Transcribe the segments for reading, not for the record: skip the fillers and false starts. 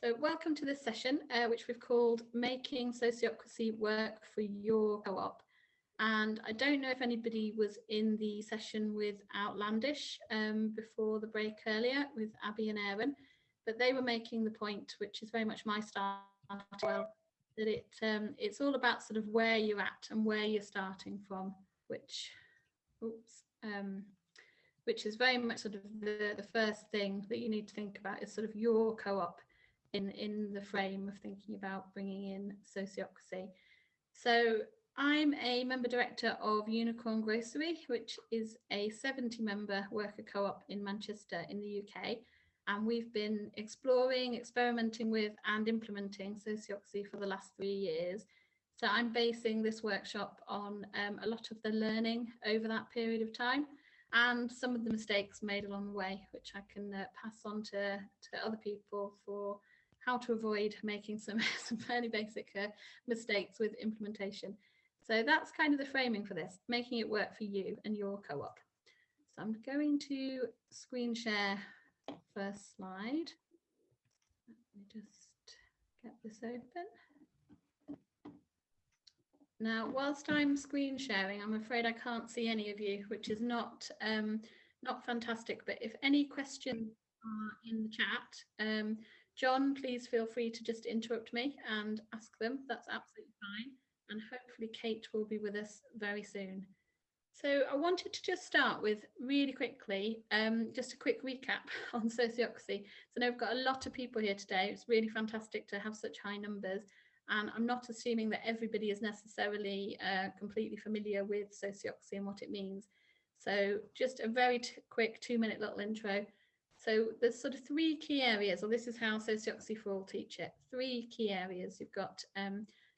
So welcome to this session, which we've called Making Sociocracy Work for Your Co-op. And I don't know if anybody was in the session with Outlandish before the break earlier with Abby and Aaron, but they were making the point, which is very much my style as well, that it's all about sort of where you're at and where you're starting from, which is very much sort of the first thing that you need to think about is sort of your co-op in the frame of thinking about bringing in sociocracy. So I'm a member director of Unicorn Grocery, which is a 70-member worker co-op in Manchester in the UK. And we've been exploring, experimenting with and implementing sociocracy for the last 3 years. So I'm basing this workshop on a lot of the learning over that period of time and some of the mistakes made along the way, which I can pass on to other people for how to avoid making some fairly basic mistakes with implementation. So that's kind of the framing for this, making it work for you and your co-op. So I'm going to screen share first slide. Let me just get this open. Now, whilst I'm screen sharing, I'm afraid I can't see any of you, which is not fantastic. But if any questions are in the chat, John, please feel free to just interrupt me and ask them. That's absolutely fine. And hopefully Kate will be with us very soon. So I wanted to just start with really quickly, just a quick recap on sociocracy. So I know we've got a lot of people here today. It's really fantastic to have such high numbers. And I'm not assuming that everybody is necessarily completely familiar with sociocracy and what it means. So just a very quick 2-minute little intro. So there's sort of 3 key areas, or this is how Sociocracy for All teach it. 3 key areas. You've got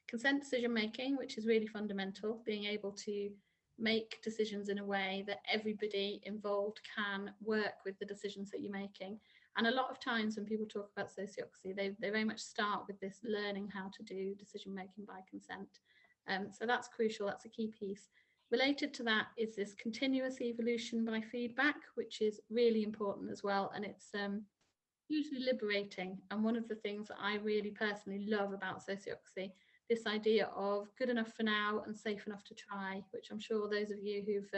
consent decision making, which is really fundamental, being able to make decisions in a way that everybody involved can work with the decisions that you're making. And a lot of times when people talk about sociocracy, they very much start with this learning how to do decision making by consent. So that's crucial, that's a key piece. Related to that is this continuous evolution by feedback, which is really important as well. And it's hugely liberating. And one of the things that I really personally love about sociocracy, this idea of good enough for now and safe enough to try, which I'm sure those of you who've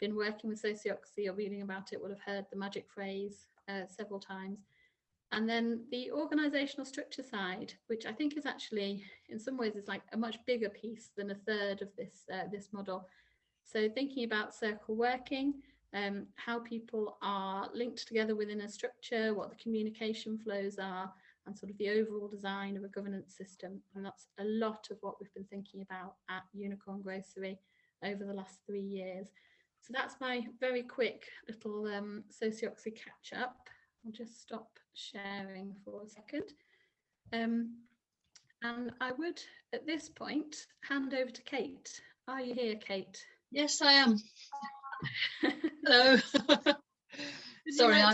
been working with sociocracy or reading about it will have heard the magic phrase several times. And then the organizational structure side, which I think is actually, in some ways, is like a much bigger piece than a third of this, this model. So thinking about circle working, how people are linked together within a structure, what the communication flows are, and sort of the overall design of a governance system. And that's a lot of what we've been thinking about at Unicorn Grocery over the last 3 years. So that's my very quick little sociocracy catch up. I'll just stop sharing for a second. And I would, at this point, hand over to Kate. Are you here, Kate? Yes, I am. Hello. Sorry, I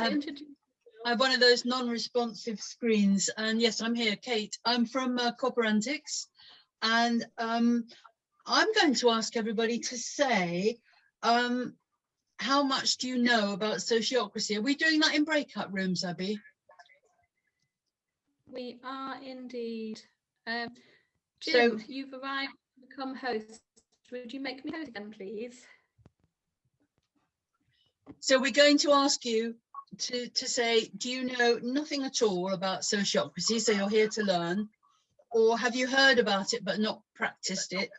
have one of those non-responsive screens. And yes, I'm here, Kate. I'm from Cooperantics. And I'm going to ask everybody to say, how much do you know about sociocracy? Are we doing that in breakout rooms, Abby? We are indeed. Jim, so, you've arrived to become host. Would you make me host again, please? So we're going to ask you to say, do you know nothing at all about sociocracy? So you're here to learn. Or have you heard about it but not practiced it?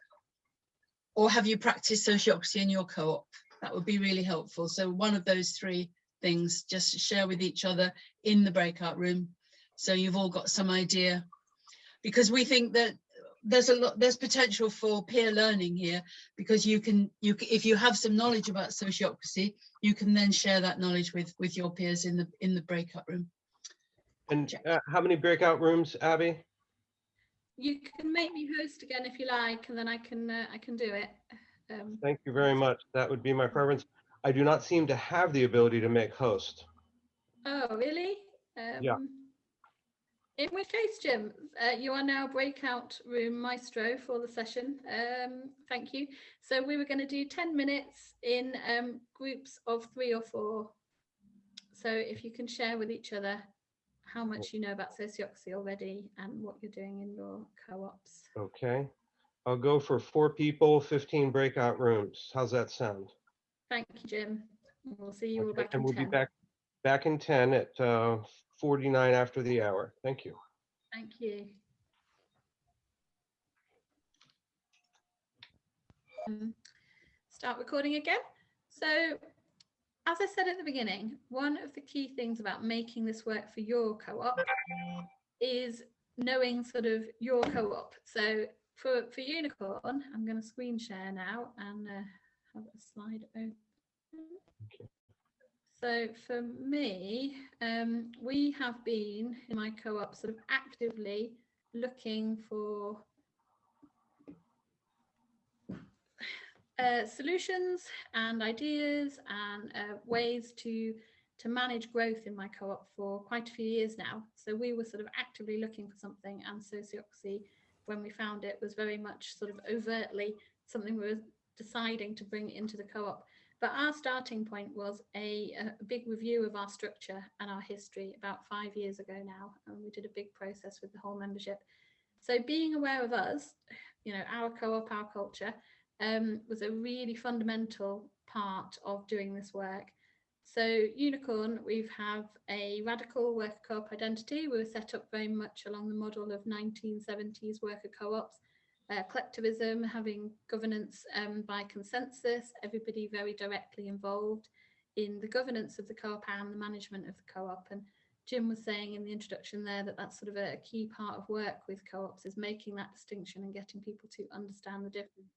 Or have you practiced sociocracy in your co-op? That would be really helpful. So one of those 3 things, just share with each other in the breakout room. So you've all got some idea, because we think that there's potential for peer learning here, because if you have some knowledge about sociocracy, you can then share that knowledge with your peers in the breakout room. And how many breakout rooms, Abby? You can make me host again if you like, and then I can do it. Thank you very much. That would be my preference. I do not seem to have the ability to make host. Oh, really? Yeah. In which case, Jim, you are now breakout room maestro for the session. Thank you. So we were going to do 10 minutes in groups of 3 or 4. So if you can share with each other how much you know about Sociocracy already and what you're doing in your co-ops. Okay. I'll go for 4 people, 15 breakout rooms. How's that sound? Thank you, Jim. We'll see you all Okay, back and in we'll 10. be back in 10 at 49 after the hour. Thank you. Thank you. Start recording again. So, as I said at the beginning, one of the key things about making this work for your co-op is knowing sort of your co-op. So for Unicorn, I'm going to screen share now and have a slide open. So for me, we have been in my co-op sort of actively looking for solutions and ideas and ways to manage growth in my co-op for quite a few years now. So we were sort of actively looking for something, and Sociocracy, when we found it, was very much sort of overtly something we were deciding to bring into the co-op. But our starting point was a big review of our structure and our history about 5 years ago now, and we did a big process with the whole membership. So being aware of us, you know, our co-op, our culture, was a really fundamental part of doing this work. So Unicorn, we have a radical worker co-op identity. We were set up very much along the model of 1970s worker co-ops, collectivism, having governance by consensus, everybody very directly involved in the governance of the co-op and the management of the co-op. And Jim was saying in the introduction there that that's sort of a key part of work with co-ops, is making that distinction and getting people to understand the difference.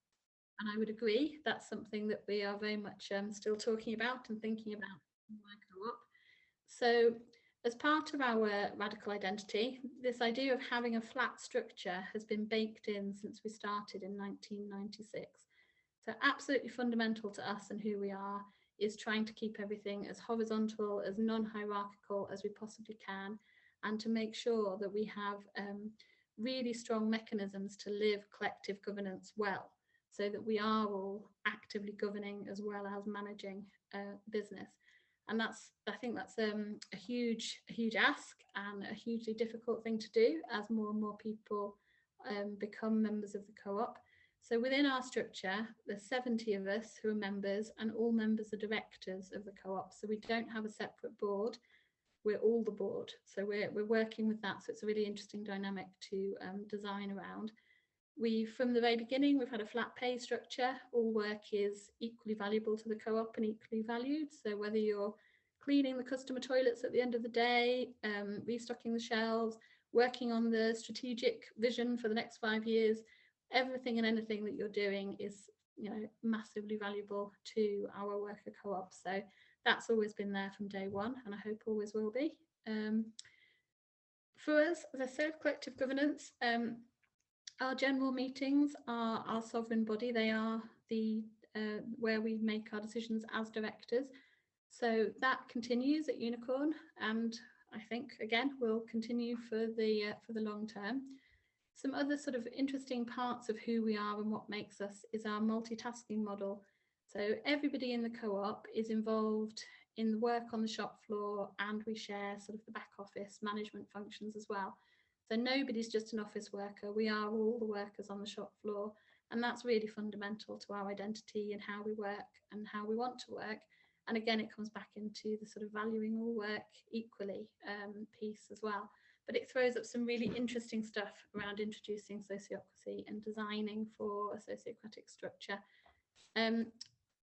And I would agree, that's something that we are very much still talking about and thinking about in my co-op. So as part of our radical identity, this idea of having a flat structure has been baked in since we started in 1996. So absolutely fundamental to us and who we are is trying to keep everything as horizontal, as non-hierarchical as we possibly can, and to make sure that we have really strong mechanisms to live collective governance well, so that we are all actively governing as well as managing business. And I think that's a huge ask and a hugely difficult thing to do as more and more people become members of the co-op. So within our structure, there's 70 of us who are members, and all members are directors of the co-op. So we don't have a separate board. We're all the board. So we're working with that. So it's a really interesting dynamic to design around. From the very beginning, we've had a flat pay structure. All work is equally valuable to the co-op and equally valued. So whether you're cleaning the customer toilets at the end of the day, restocking the shelves, working on the strategic vision for the next 5 years, everything and anything that you're doing is, you know, massively valuable to our worker co-op. So that's always been there from day one, and I hope always will be. For us, as I said, collective governance, our general meetings are our sovereign body. They are the where we make our decisions as directors. So that continues at Unicorn, and I think again will continue for the long term. Some other sort of interesting parts of who we are and what makes us is our multitasking model. So everybody in the co-op is involved in the work on the shop floor, and we share sort of the back office management functions as well. So nobody's just an office worker. We are all the workers on the shop floor, and that's really fundamental to our identity and how we work and how we want to work. And again, it comes back into the sort of valuing all work equally piece as well. But it throws up some really interesting stuff around introducing sociocracy and designing for a sociocratic structure.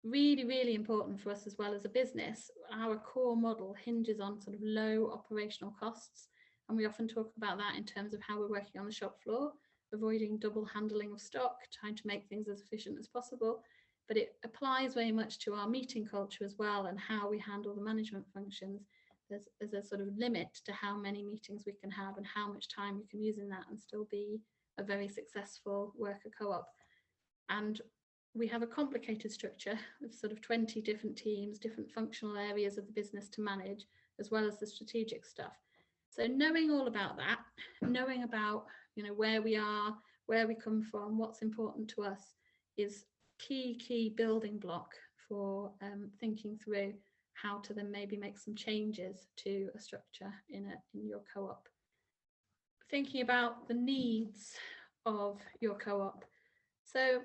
Really, really important for us as well as a business. Our core model hinges on sort of low operational costs. And we often talk about that in terms of how we're working on the shop floor, avoiding double handling of stock, trying to make things as efficient as possible. But it applies very much to our meeting culture as well, and how we handle the management functions. There's a sort of limit to how many meetings we can have and how much time we can use in that and still be a very successful worker co-op. And we have a complicated structure of sort of 20 different teams, different functional areas of the business to manage, as well as the strategic stuff. So knowing all about that, knowing about, you know, where we are, where we come from, what's important to us is key building block for thinking through how to then maybe make some changes to a structure in your co-op. Thinking about the needs of your co-op. So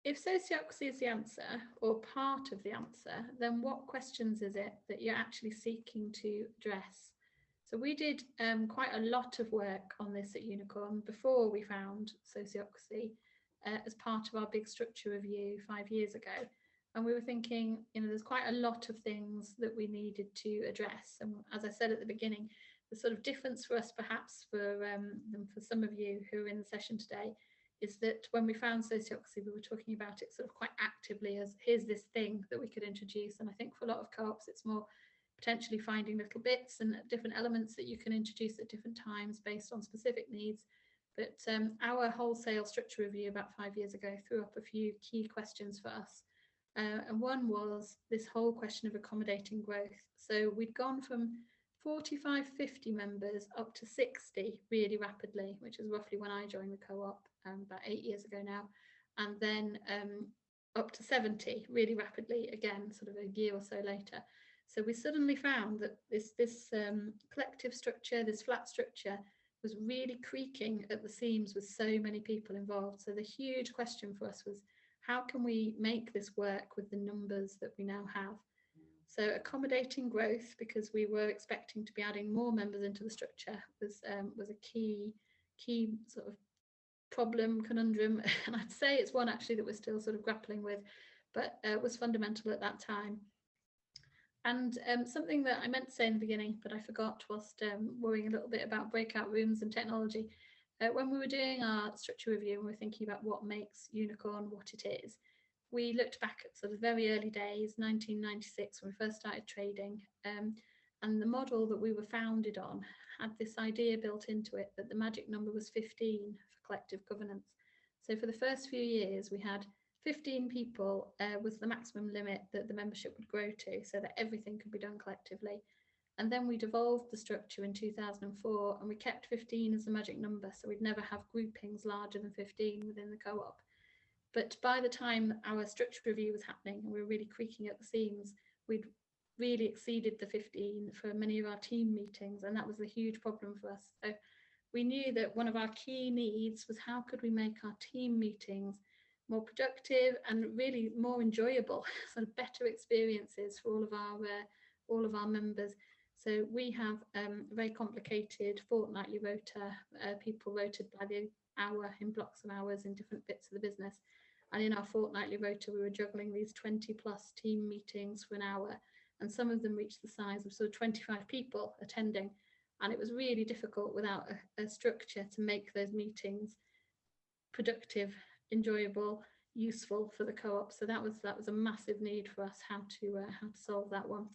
if sociocracy is the answer or part of the answer, then what questions is it that you're actually seeking to address? So we did quite a lot of work on this at Unicorn before we found sociocracy as part of our big structure review 5 years ago. And we were thinking, you know, there's quite a lot of things that we needed to address. And as I said at the beginning, the sort of difference for us, perhaps for some of you who are in the session today, is that when we found sociocracy, we were talking about it sort of quite actively as here's this thing that we could introduce. And I think for a lot of co-ops, it's more potentially finding little bits and different elements that you can introduce at different times based on specific needs. But our wholesale structure review about 5 years ago threw up a few key questions for us. And one was this whole question of accommodating growth. So we'd gone from 45, 50 members up to 60 really rapidly, which is roughly when I joined the co-op about 8 years ago now, and then up to 70 really rapidly again, sort of a year or so later. So we suddenly found that this collective structure, this flat structure, was really creaking at the seams with so many people involved. So the huge question for us was, how can we make this work with the numbers that we now have? So accommodating growth, because we were expecting to be adding more members into the structure, was a key sort of problem, conundrum, and I'd say it's one actually that we're still sort of grappling with, but was fundamental at that time. And something that I meant to say in the beginning, but I forgot whilst worrying a little bit about breakout rooms and technology. When we were doing our structure review and we were thinking about what makes Unicorn what it is, we looked back at sort of very early days, 1996, when we first started trading, and the model that we were founded on had this idea built into it that the magic number was 15 for collective governance. So for the first few years, we had 15 people was the maximum limit that the membership would grow to, so that everything could be done collectively. And then we devolved the structure in 2004, and we kept 15 as the magic number, so we'd never have groupings larger than 15 within the co-op. But by the time our structure review was happening and we were really creaking at the seams, we'd really exceeded the 15 for many of our team meetings, and that was a huge problem for us. So we knew that one of our key needs was how could we make our team meetings more productive and really more enjoyable, sort of better experiences for all of our members. So we have a very complicated fortnightly rota, people rotated by the hour in blocks of hours in different bits of the business. And in our fortnightly rota, we were juggling these 20 plus team meetings for an hour, and some of them reached the size of sort of 25 people attending. And it was really difficult without a structure to make those meetings productive, enjoyable, useful for the co-op. So that was a massive need for us, how to solve that one.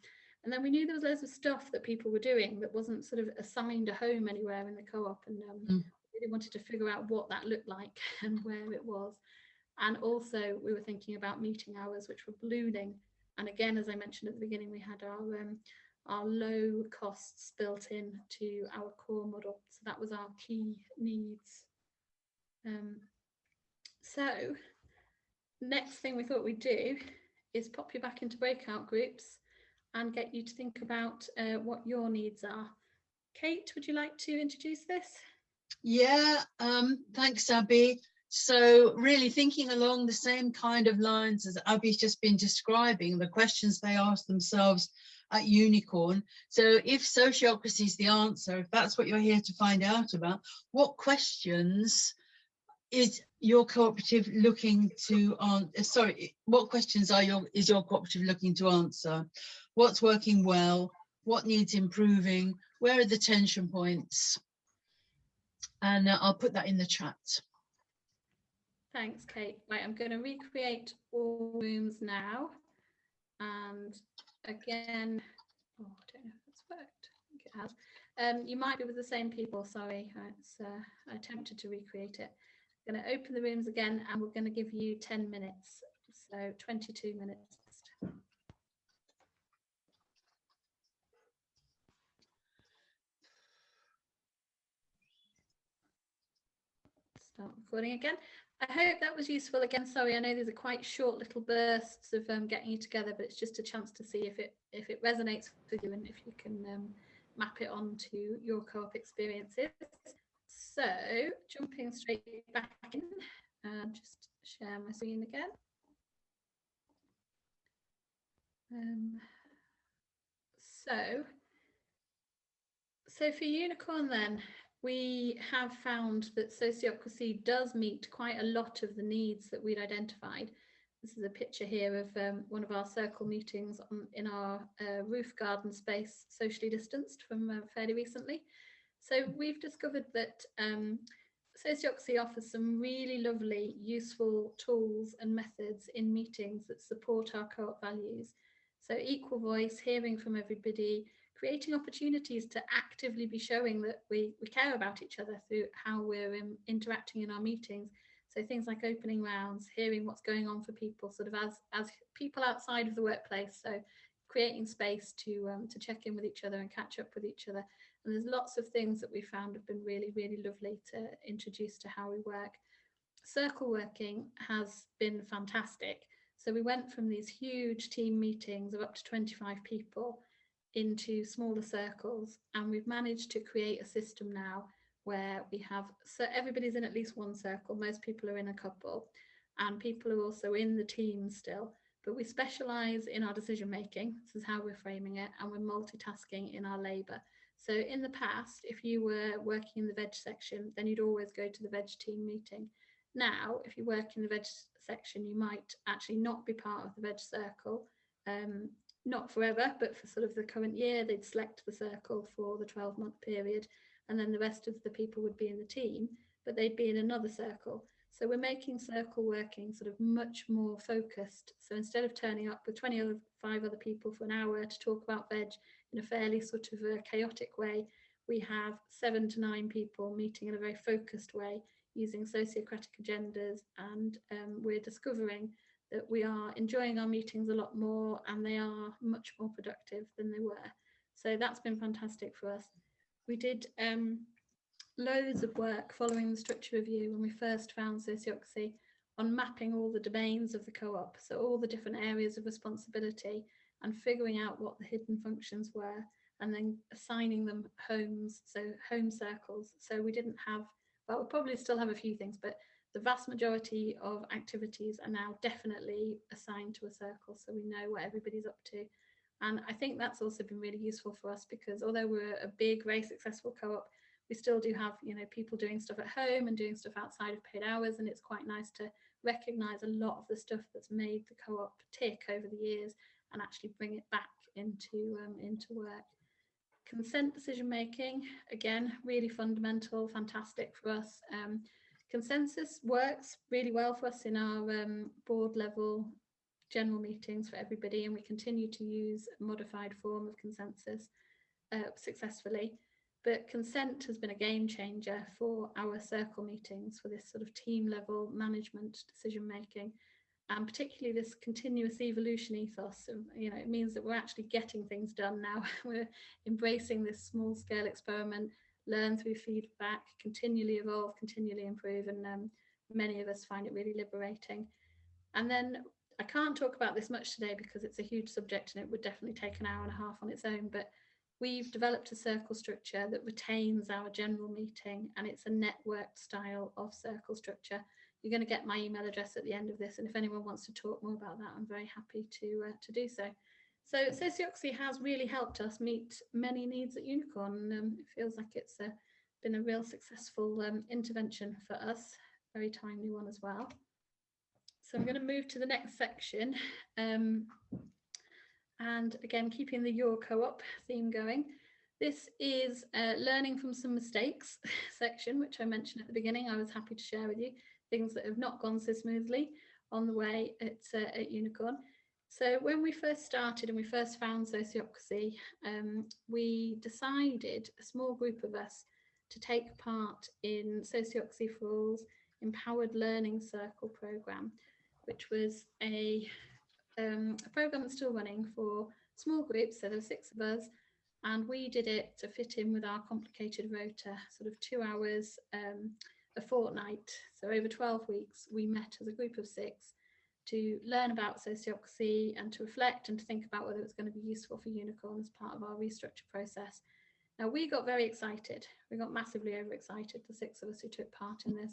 And then we knew there was loads of stuff that people were doing that wasn't sort of assigned a home anywhere in the co-op, and really wanted to figure out what that looked like and where it was. And also we were thinking about meeting hours, which were ballooning. And again, as I mentioned at the beginning, we had our low costs built in to our core model. So that was our key needs. So next thing we thought we'd do is pop you back into breakout groups and get you to think about what your needs are. Kate, would you like to introduce this? Yeah, thanks, Abby. So really thinking along the same kind of lines as Abby's just been describing, the questions they ask themselves at Unicorn. So if sociocracy is the answer, if that's what you're here to find out about, what questions is your cooperative looking to answer? What questions is your cooperative looking to answer? What's working well? What needs improving? Where are the tension points? And I'll put that in the chat. Thanks, Kate. Right, I'm going to recreate all rooms now. And again, oh, I don't know if it's worked. I think it has. You might be with the same people, sorry. I attempted to recreate it. I'm going to open the rooms again, and we're going to give you 10 minutes. So 22 minutes. Start recording again. I hope that was useful. Again, sorry, I know these are quite short little bursts of getting you together, but it's just a chance to see if it resonates with you and if you can map it onto your co-op experiences. So jumping straight back in, just share my screen again. So for Unicorn then, we have found that Sociocracy does meet quite a lot of the needs that we'd identified. This is a picture here of one of our circle meetings in our roof garden space, socially distanced from fairly recently. So we've discovered that Sociocracy offers some really lovely, useful tools and methods in meetings that support our co-op values. So equal voice, hearing from everybody, creating opportunities to actively be showing that we care about each other through how we're interacting in our meetings. So things like opening rounds, hearing what's going on for people, sort of as people outside of the workplace. So creating space to check in with each other and catch up with each other. And there's lots of things that we found have been really, really lovely to introduce to how we work. Circle working has been fantastic. So we went from these huge team meetings of up to 25 people into smaller circles, and we've managed to create a system now where we have, so everybody's in at least one circle, most people are in a couple, and people are also in the team still, but we specialize in our decision making. This is how we're framing it, and we're multitasking in our labor. So in the past, if you were working in the veg section, then you'd always go to the veg team meeting. Now, if you work in the veg section, you might actually not be part of the veg circle, not forever, but for sort of the current year, they'd select the circle for the 12-month period, and then the rest of the people would be in the team, but they'd be in another circle. So we're making circle working sort of much more focused. So instead of turning up with 25 other people for an hour to talk about veg in a fairly sort of a chaotic way, we have 7 to 9 people meeting in a very focused way using sociocratic agendas, and we're discovering that we are enjoying our meetings a lot more, and they are much more productive than they were. So that's been fantastic for us. We did loads of work following the structure review when we first found Sociocracy on mapping all the domains of the co-op, so all the different areas of responsibility, and figuring out what the hidden functions were, and then assigning them homes, so home circles. So we didn't have, well, we'll probably still have a few things, but the vast majority of activities are now definitely assigned to a circle, so we know what everybody's up to. And I think that's also been really useful for us, because although we're a big, very successful co-op, we still do have, you know, people doing stuff at home and doing stuff outside of paid hours, and it's quite nice to recognise a lot of the stuff that's made the co-op tick over the years and actually bring it back into work. Consent decision making, again, really fundamental, fantastic for us. Consensus works really well for us in our board level general meetings for everybody, and we continue to use a modified form of consensus successfully. But consent has been a game changer for our circle meetings, for this sort of team level management decision making, and particularly this continuous evolution ethos. You know, it means that we're actually getting things done now. We're embracing this small scale experiment, learn through feedback, continually evolve, continually improve, and many of us find it really liberating. And then I can't talk about this much today because it's a huge subject and it would definitely take an hour and a half on its own, but we've developed a circle structure that retains our general meeting, and it's a networked style of circle structure. You're going to get my email address at the end of this, and if anyone wants to talk more about that, I'm very happy to do so. So Sociocracy has really helped us meet many needs at Unicorn. It feels like it's been a real successful intervention for us, very timely one as well. So I'm going to move to the next section. And again, keeping the Your Co-op theme going. This is learning from some mistakes section, which I mentioned at the beginning. I was happy to share with you things that have not gone so smoothly on the way at Unicorn. So when we first started and we first found Sociocracy, we decided, a small group of us, to take part in Sociocracy for All's Empowered Learning Circle programme, which was a programme that's still running for small groups. So there were 6 of us, and we did it to fit in with our complicated rota, sort of 2 hours a fortnight. So over 12 weeks, we met as a group of 6 to learn about sociocracy and to reflect and to think about whether it was going to be useful for Unicorn as part of our restructure process. Now, we got very excited. We got massively overexcited, the 6 of us who took part in this.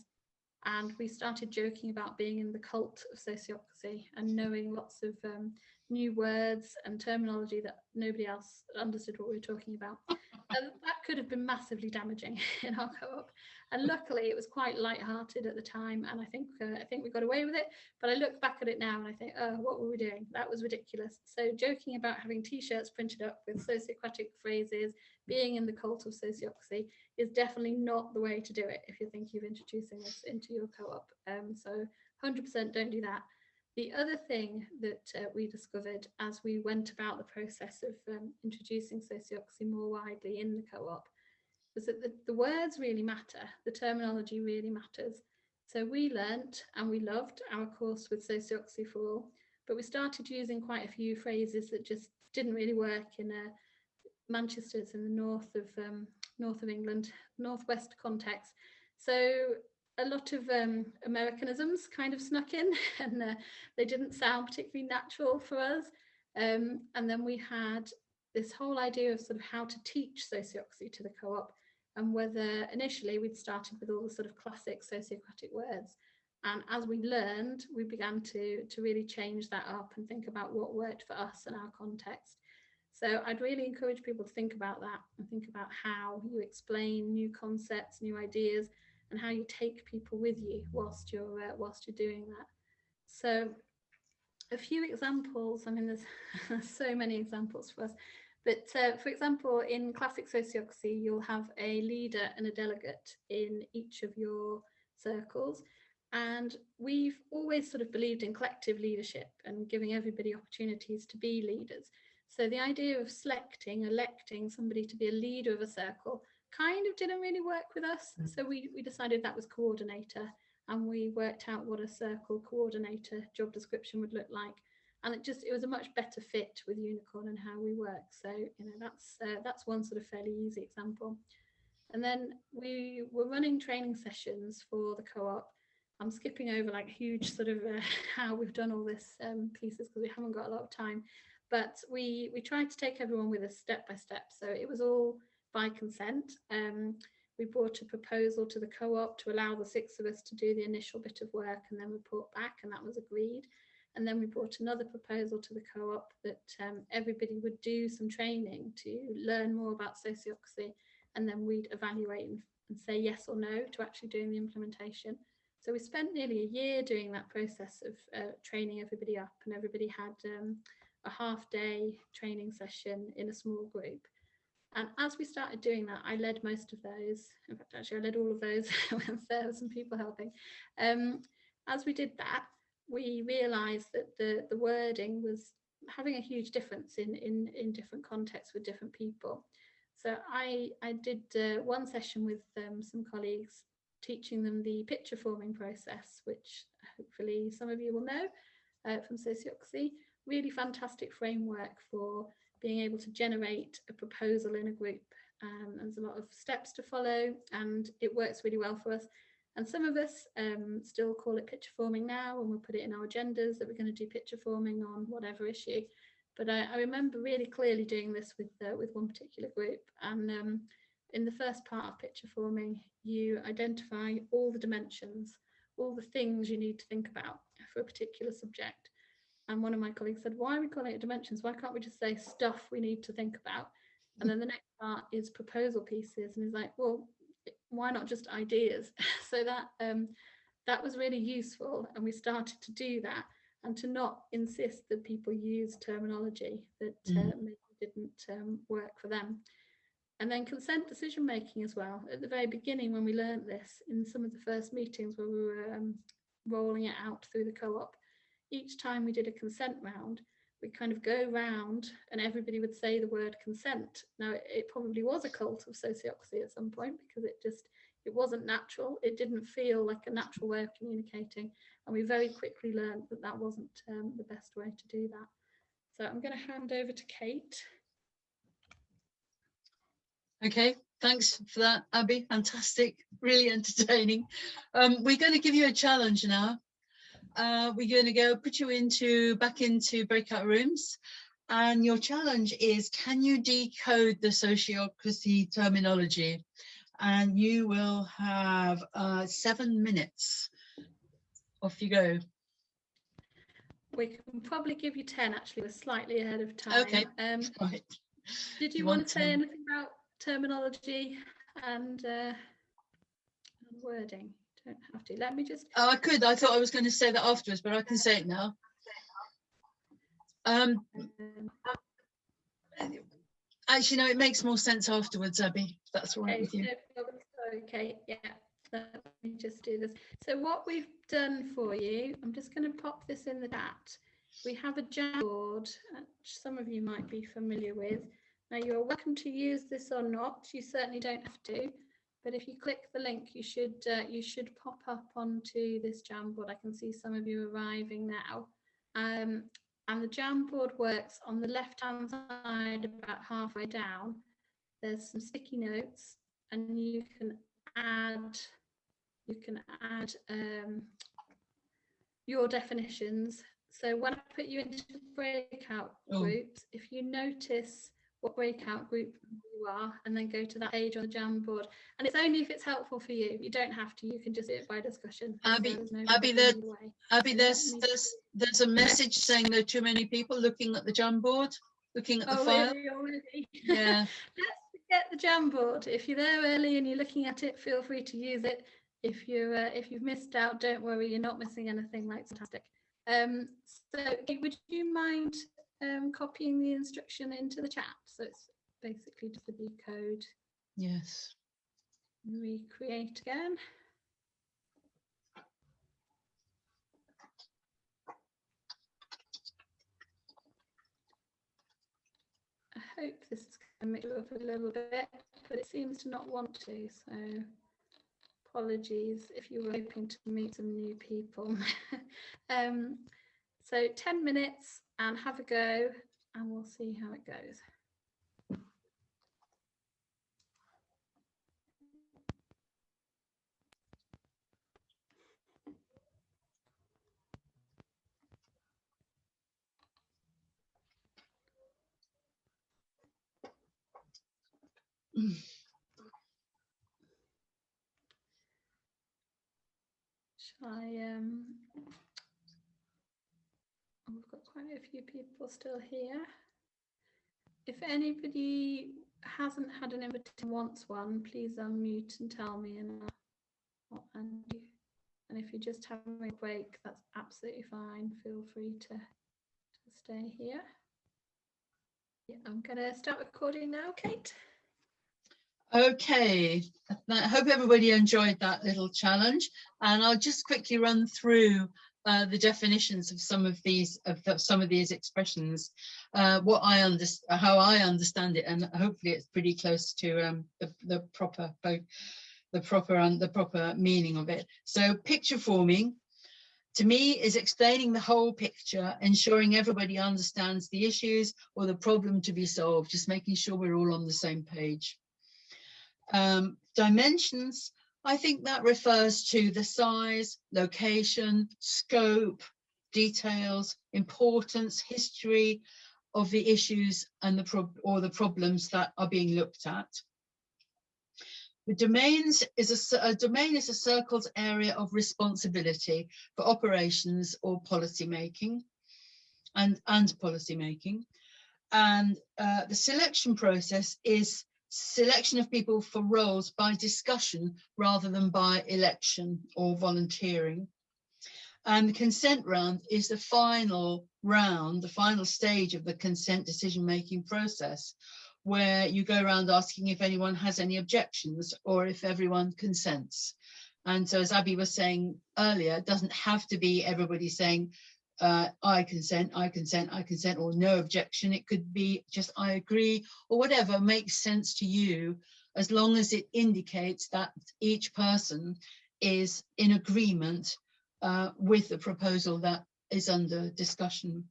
And we started joking about being in the cult of sociocracy and knowing lots of new words and terminology that nobody else understood what we were talking about. And that could have been massively damaging in our co-op. And luckily, it was quite light-hearted at the time, and I think we got away with it. But I look back at it now and I think, oh, what were we doing? That was ridiculous. So joking about having T-shirts printed up with sociocratic phrases, being in the cult of sociocracy, is definitely not the way to do it if you're thinking of introducing this into your co-op. So 100% don't do that. The other thing that we discovered as we went about the process of introducing sociocracy more widely in the co-op was that the words really matter, the terminology really matters. So we learnt and we loved our course with Sociocracy for All, but we started using quite a few phrases that just didn't really work in Manchester's in the north of England, northwest context. So a lot of Americanisms kind of snuck in, and they didn't sound particularly natural for us. And then we had this whole idea of sort of how to teach sociocracy to the co-op, and whether initially we'd started with all the sort of classic sociocratic words. And as we learned, we began to really change that up and think about what worked for us and our context. So I'd really encourage people to think about that and think about how you explain new concepts, new ideas, and how you take people with you whilst you're doing that. So a few examples, I mean, there's so many examples for us, but for example, in classic sociocracy, you'll have a leader and a delegate in each of your circles. And we've always sort of believed in collective leadership and giving everybody opportunities to be leaders. So the idea of electing somebody to be a leader of a circle kind of didn't really work with us. So we decided that was coordinator, and we worked out what a circle coordinator job description would look like. And it was a much better fit with Unicorn and how we work. So, you know, that's one sort of fairly easy example. And then we were running training sessions for the co-op. I'm skipping over like huge sort of how we've done all this pieces because we haven't got a lot of time. But we tried to take everyone with us step by step. So it was all by consent. We brought a proposal to the co-op to allow the 6 of us to do the initial bit of work and then report back, and that was agreed. And then we brought another proposal to the co-op that everybody would do some training to learn more about sociocracy, and then we'd evaluate and say yes or no to actually doing the implementation. So we spent nearly a year doing that process of training everybody up, and everybody had a half-day training session in a small group. And as we started doing that, I led most of those. In fact, actually, I led all of those with some people helping. As we did that, we realised that the wording was having a huge difference in different contexts with different people. So I did one session with some colleagues, teaching them the picture forming process, which hopefully some of you will know from Sociocracy. Really fantastic framework for being able to generate a proposal in a group. There's a lot of steps to follow, and it works really well for us. And some of us still call it picture forming now, and we'll put it in our agendas that we're going to do picture forming on whatever issue. But I remember really clearly doing this with one particular group. And in the first part of picture forming, you identify all the dimensions, all the things you need to think about for a particular subject. And one of my colleagues said, why are we calling it dimensions? Why can't we just say stuff we need to think about? And then the next part is proposal pieces. And he's like, well, why not just ideas? So that was really useful. And we started to do that and to not insist that people use terminology that maybe didn't work for them. And then consent decision making as well. At the very beginning, when we learned this in some of the first meetings where we were rolling it out through the co-op, each time we did a consent round, we'd kind of go round and everybody would say the word consent. Now, it probably was a cult of sociocracy at some point because it wasn't natural. It didn't feel like a natural way of communicating. And we very quickly learned that that wasn't the best way to do that. So I'm going to hand over to Kate. Okay, Thanks for that, Abby. Fantastic, really entertaining. We're going to give you a challenge now. We're going to go put you back into breakout rooms. And your challenge is, can you decode the sociocracy terminology? And you will have 7 minutes. Off you go. We can probably give you 10, actually. We're slightly ahead of time. Okay. Right. Did you want to say anything about terminology and wording? Don't have to. Let me just... Oh, I could. I thought I was going to say that afterwards, but I can say it now. Actually, no, it makes more sense afterwards, Abby. If that's all right with you. Okay, yeah. Let me just do this. So what we've done for you, I'm just going to pop this in the chat. We have a Jamboard, which some of you might be familiar with. Now, you're welcome to use this or not. You certainly don't have to. But if you click the link, you should pop up onto this Jamboard. I can see some of you arriving now. And the Jamboard works on the left-hand side, about halfway down. There's some sticky notes, and you can add your definitions. So when I put you into breakout groups, if you notice what breakout group you are, and then go to that page on the Jamboard, and it's only if it's helpful for you. You don't have to. You can just do it by discussion. Abby, there's a message saying there are too many people looking at the Jamboard, looking at the file. Already? Yeah. Let's get the Jamboard. If you're there early and you're looking at it, feel free to use it. If you've missed out, don't worry. You're not missing anything. Like, fantastic. So would you mind copying the instruction into the chat? So it's basically just a decode. Yes. Recreate again. I hope this is going to mix it up a little bit, but it seems to not want to, so apologies if you were hoping to meet some new people. So 10 minutes and have a go, and we'll see how it goes. Shall I, we've got quite a few people still here. If anybody hasn't had an invitation, wants one, please unmute and tell me, and I'll end you. And if you're just having a break, that's absolutely fine. Feel free to stay here. Yeah, I'm going to start recording now, Kate. Okay, I hope everybody enjoyed that little challenge, and I'll just quickly run through the definitions of some of these expressions, how I understand it, and hopefully it's pretty close to the proper meaning of it. So, picture forming, to me, is explaining the whole picture, ensuring everybody understands the issues or the problem to be solved, just making sure we're all on the same page. Dimensions, I think that refers to the size, location, scope, details, importance, history of the issues and the problems that are being looked at. The domains is a domain is a circled area of responsibility for operations or policy making and policy making. And the selection process is selection of people for roles by discussion rather than by election or volunteering. And the consent round is the final round, the final stage of the consent decision-making process, where you go around asking if anyone has any objections or if everyone consents. And so, as Abby was saying earlier, it doesn't have to be everybody saying, I consent, I consent, I consent, or no objection. It could be just I agree, or whatever makes sense to you, as long as it indicates that each person is in agreement with the proposal that is under discussion.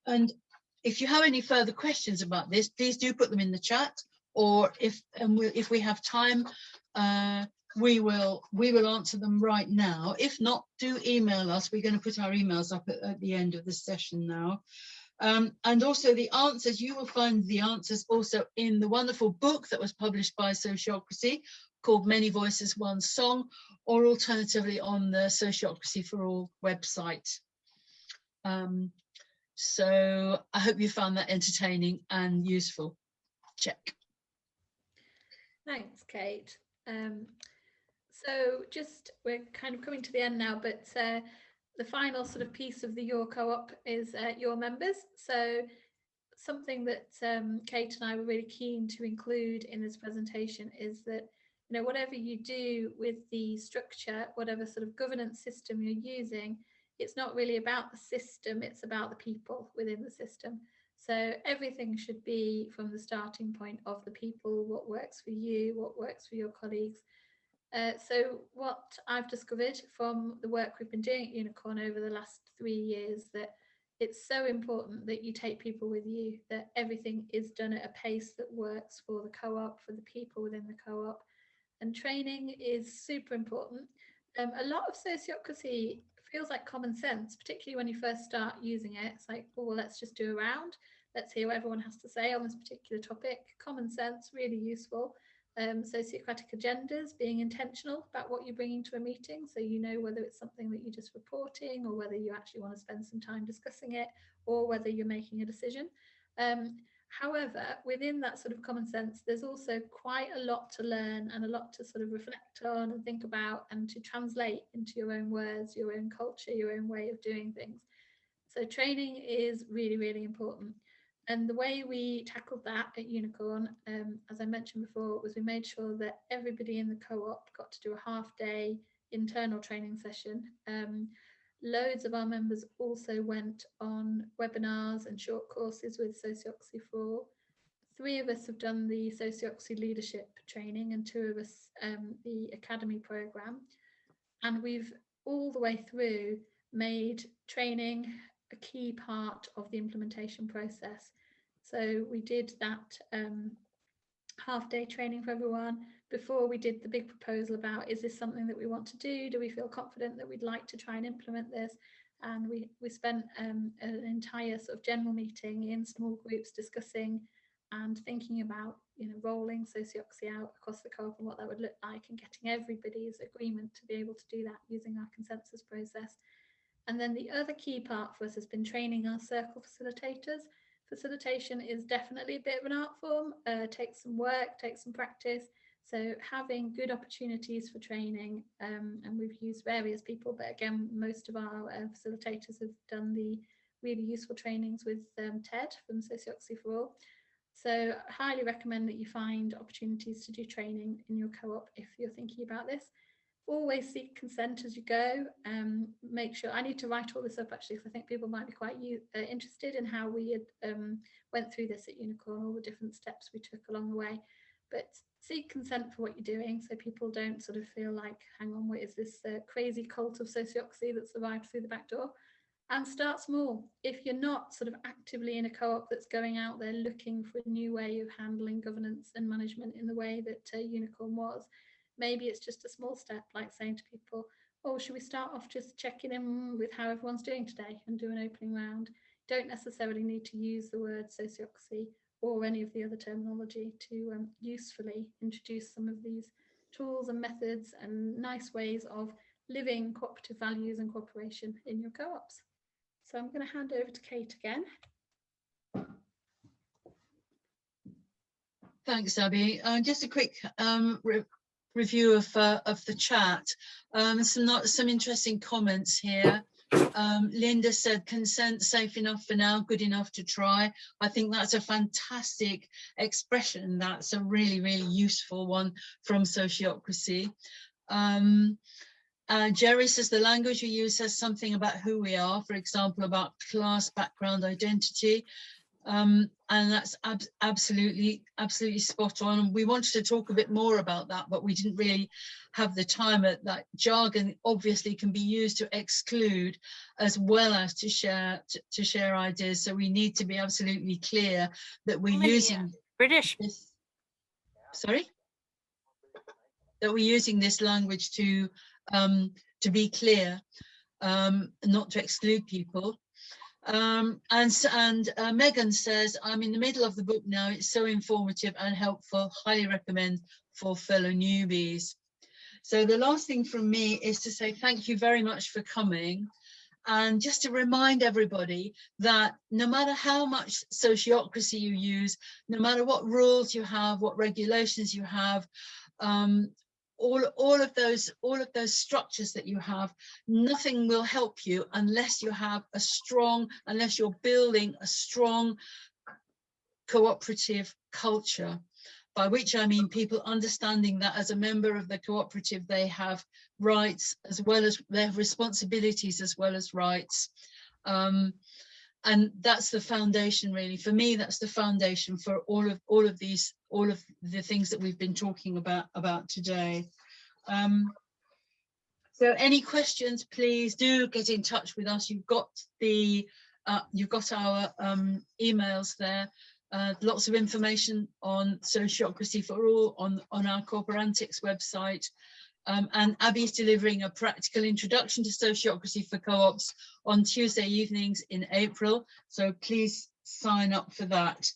And if you have any further questions about this, please do put them in the chat, or if we have time, we will answer them right now. If not, do email us. We're going to put our emails up at the end of the session now. And also the answers, you will find the answers also in the wonderful book that was published by Sociocracy called Many Voices, One Song, or alternatively on the Sociocracy for All website. So I hope you found that entertaining and useful. Check. Thanks, Kate. So just, we're kind of coming to the end now, but the final sort of piece of the Your Co-op is your members. So something that Kate and I were really keen to include in this presentation is that, you know, whatever you do with the structure, whatever sort of governance system you're using, it's not really about the system, it's about the people within the system. So everything should be from the starting point of the people, what works for you, what works for your colleagues. So what I've discovered from the work we've been doing at Unicorn over the last 3 years, that it's so important that you take people with you, that everything is done at a pace that works for the co-op, for the people within the co-op. And training is super important. A lot of sociocracy feels like common sense, particularly when you first start using it. It's like, oh, well, let's just do a round. Let's hear what everyone has to say on this particular topic. Common sense, really useful. Sociocratic agendas, being intentional about what you're bringing to a meeting, so you know whether it's something that you're just reporting, or whether you actually want to spend some time discussing it, or whether you're making a decision. However, within that sort of common sense, there's also quite a lot to learn and a lot to sort of reflect on and think about, and to translate into your own words, your own culture, your own way of doing things. So training is really, really important. And the way we tackled that at Unicorn, as I mentioned before, was we made sure that everybody in the co-op got to do a half-day internal training session. Loads of our members also went on webinars and short courses with Sociocracy for All. 3 of us have done the Sociocracy leadership training, and 2 of us the academy program. And we've all the way through made training a key part of the implementation process. So we did that half-day training for everyone before we did the big proposal about, is this something that we want to do? Do we feel confident that we'd like to try and implement this? And we spent an entire sort of general meeting in small groups discussing and thinking about, you know, rolling Sociocracy out across the co-op and what that would look like, and getting everybody's agreement to be able to do that using our consensus process. And then the other key part for us has been training our circle facilitators. Facilitation is definitely a bit of an art form, takes some work, takes some practice. So having good opportunities for training, and we've used various people, but again, most of our facilitators have done the really useful trainings with Ted from Sociocracy for All. So I highly recommend that you find opportunities to do training in your co-op if you're thinking about this. Always seek consent as you go. Make sure, I need to write all this up actually, because I think people might be quite interested in how we went through this at Unicorn, all the different steps we took along the way. But seek consent for what you're doing, so people don't sort of feel like, hang on, what is this crazy cult of sociocracy that's arrived through the back door? And start small. If you're not sort of actively in a co-op that's going out there looking for a new way of handling governance and management in the way that Unicorn was, maybe it's just a small step, like saying to people, oh, should we start off just checking in with how everyone's doing today and do an opening round? Don't necessarily need to use the word sociocracy or any of the other terminology to usefully introduce some of these tools and methods and nice ways of living cooperative values and cooperation in your co-ops. So I'm going to hand over to Kate again. Thanks, Abby. Just a quick review of the chat. Some interesting comments here. Linda said, consent safe enough for now, good enough to try. I think that's a fantastic expression. That's a really, really useful one from Sociocracy. Jerry says the language we use says something about who we are, for example, about class, background, identity. And that's absolutely spot on. We wanted to talk a bit more about that, but we didn't really have the time. That jargon obviously can be used to exclude as well as to share ideas. So we need to be absolutely clear that we're using British. this. Sorry? That we're using this language to be clear, not to exclude people. Megan says, I'm in the middle of the book now. It's so informative and helpful. Highly recommend for fellow newbies. So the last thing from me is to say thank you very much for coming. And just to remind everybody that no matter how much sociocracy you use, no matter what rules you have, what regulations you have, all of those structures that you have, nothing will help you unless you have unless you're building a strong cooperative culture, by which I mean people understanding that as a member of the cooperative they have rights as well as they have responsibilities as well as rights. And that's the foundation, really. For me, that's the foundation for all of the things that we've been talking about today. So any questions, please do get in touch with us. You've got our emails there. Lots of information on Sociocracy for All on our Cooperantics website. And Abby's delivering a practical introduction to sociocracy for co-ops on Tuesday evenings in April. So please sign up for that.